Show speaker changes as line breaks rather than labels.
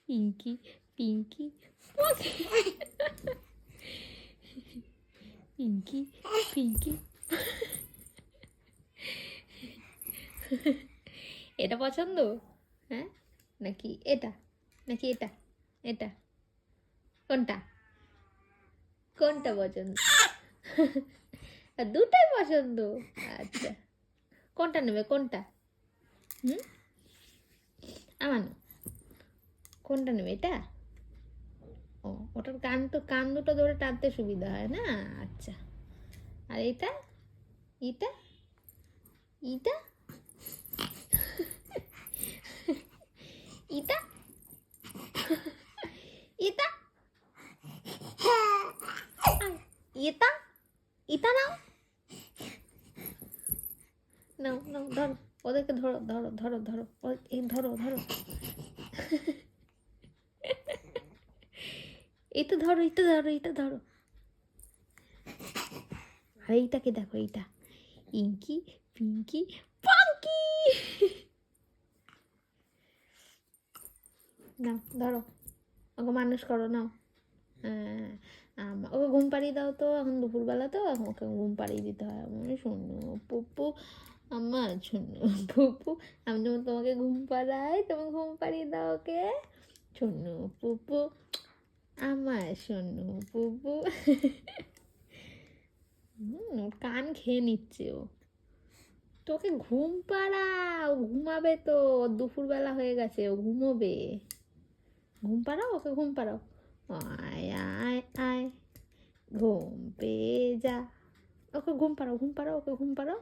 ইঙ্কি পিঙ্কি পকি। ইঙ্কি পিঙ্কি। এটা পছন্দ? হ্যাঁ, নাকি এটা, নাকি এটা, এটা কোনটা, কোনটা পছন্দ? দুটাই পছন্দ। আচ্ছা, কোনটা নেবে, কোনটা? হুম, আমার না, কোনটা নেবে, এটা? ও, ওটার কান দুটো ধরে টানতে সুবিধা হয় না। আচ্ছা, আর এটা, এটা, এটা, এটা, এটা, এটা, এটা নাও, নাও নাও, ধরো ওদেরকে, ধরো ধরো ধরো ধরো, এই ধরো ধরো, এটা ধরো, এটা ধরো, এটা ধরো। আর এইটাকে দেখো, এইটা ইঙ্কি পিঙ্কি পাঙ্কি। নাও ধরো, ওকে মানুষ করো, নাও। হ্যাঁ, ওকে ঘুম পাড়িয়ে দাও তো, এখন দুপুরবেলা তো, এখন ওকে ঘুম পাড়িয়ে দিতে হয়। আমি শোনো পুপু, আমার শোনো পুপু, আমি যেমন তোমাকে ঘুম পাড়াই, তুমি ঘুম পাড়িয়ে দাও ওকে। শোনো পুপু, আমার শোনো পুপু। ওর কান খেয়ে নিচ্ছে ও। তোকে ঘুম পাড়াও, ঘুমাবে তো, দুপুরবেলা হয়ে গেছে, ও ঘুমোবে। ঘুম পাড়াও ওকে, ঘুম পাড়াও। আয় আয় আয়, ঘুম পেয়ে যা। ওকে ঘুম পাড়াও, ঘুম পাড়াও, ওকে ঘুম পাড়াও।